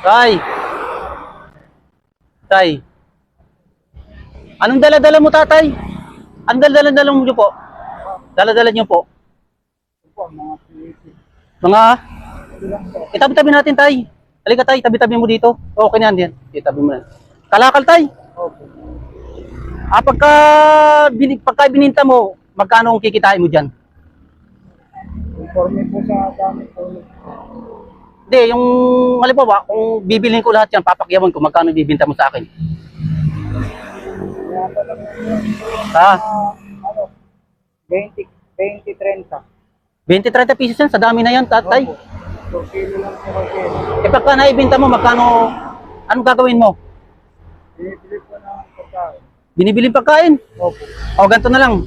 Tay, tay. Anong dala-dala mo, tatay? Anong dala-dala mo niyo po? Dala-dala niyo po? Mga, itabi-tabi natin, tay. Halika, tay, tabi-tabi mo dito. Okay na yan. Itabi mo na. Kalakal, tay. Pagka bininta mo, magkano ang kikitain mo dyan? Informe po sa dami po. Hindi, yung halimbawa, kung bibilhin ko lahat yan, papakyawan ko, magkano bibinta mo sa akin? Kaya talaga Ha? ano, 20-30. 20-30 pesos yan, sa dami na yan, tatay. Opo. 2 kilo lang po kasi. Eh pagka naibinta mo, magkano, anong gagawin mo? Binibili po ng pagkain. Binibiling pagkain? Opo. O, ganito na lang.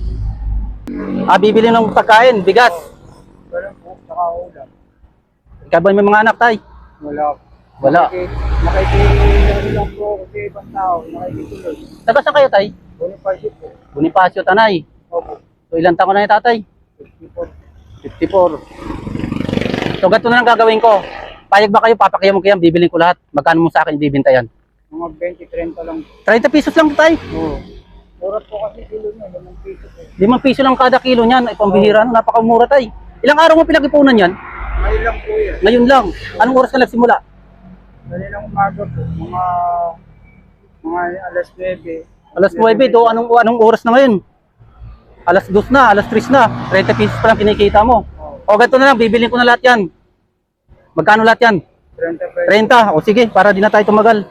Bibili ng pagkain, bigas. Ganun po, saka ulam. Ikaw ba may mga anak, tay? Wala po. Wala. Nakikinig lang po kasi ibang tao, nakikituloy. Taga saan kayo, tay? Bonifacio po. Bonifacio, Tanay. Opo. So, ilang taon na yung tatay? 54. 54. So, ganito na lang gagawin ko. Payag ba kayo, papakyawan mo kaya, bibilin ko lahat. Magkano mo sa akin bibinta yan? Mga 20-30 lang. 30 pesos lang, tay. Oo. Mura po kasi kilo niya, 5 piso po. 5 piso lang kada kilo niyan. Ay, pambihira, no? Napakamura, tay. Ilang araw mo pinag-ipunan yan? Ngayon lang po yan. Ngayon lang. Anong oras ka nagsimula? Kaninang umaga po, mga alas 9. Alas 9, do. Anong oras na ngayon? Alas 2 na, alas 3 na. 30 pesos pa lang kinikita mo. O, ganito na lang, bibilin ko na lahat yan. Magkano lahat yan? 30 pesos. 30. O, sige, para di na tayo tumagal.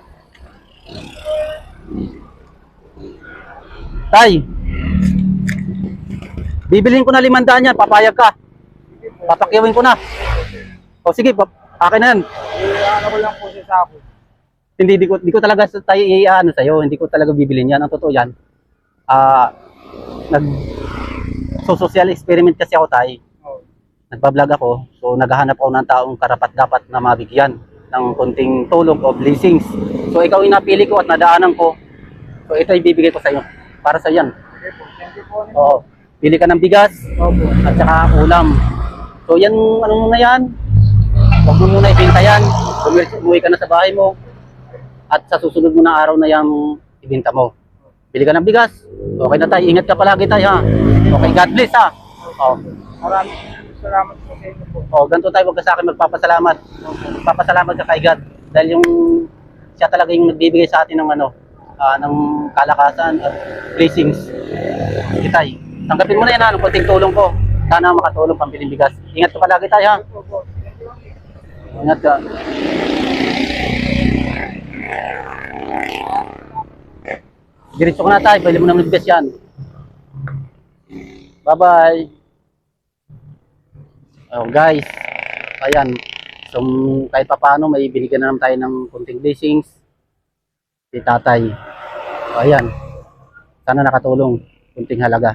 Tay, bibilin ko na 500 yan, papayag ka. Papakyawin ko na. O, sige, akin na yan. Ano ko lang po sa sako. Hindi, di ko talaga tayo ano sa'yo, hindi ko talaga bibilin yan. Ang totoo yan, nag-social experiment kasi ako, tay. Oh. Nagpa-vlog ako, so naghahanap ako ng taong karapat-dapat na mabigyan ng konting tulong o blessings. So ikaw yung napili ko at nadaanan ko. So ito ibibigay ko sa iyo. Para sa yan. Okay po. Thank you po. Oo. Pili ka ng bigas Opo. at saka ulam. So yan, ano mo na yan? Huwag mo muna ibenta yan. Umuwi ka na sa bahay mo. At sa susunod mo na araw na yan, ibenta mo. Pili ka ng bigas. Okay na tayo. Ingat ka palagi tayo, ha. Okay, God bless, ha. Oo. Maraming salamat po sa inyo po. O, ganito tayo, huwag ka sa akin magpapasalamat. Magpapasalamat ka kay God. Dahil yung siya talaga yung nagbibigay sa atin ng ng kalakasan at blessings. Sige tayo. Tanggapin mo na yan, ha, ng konting tulong ko. Sana makatulong pambiling bigas. Ingat ka palagi tayo, ha. Opo. Thank you. Ingat ka. Diretso ko na tayo, pwede mo naman bigas yan. Bye-bye. Oh, guys, ayan. So, kahit pa paano, may binigyan na naman tayo ng kunting blessings si tatay. So, ayan. Sana nakatulong. Kunting halaga.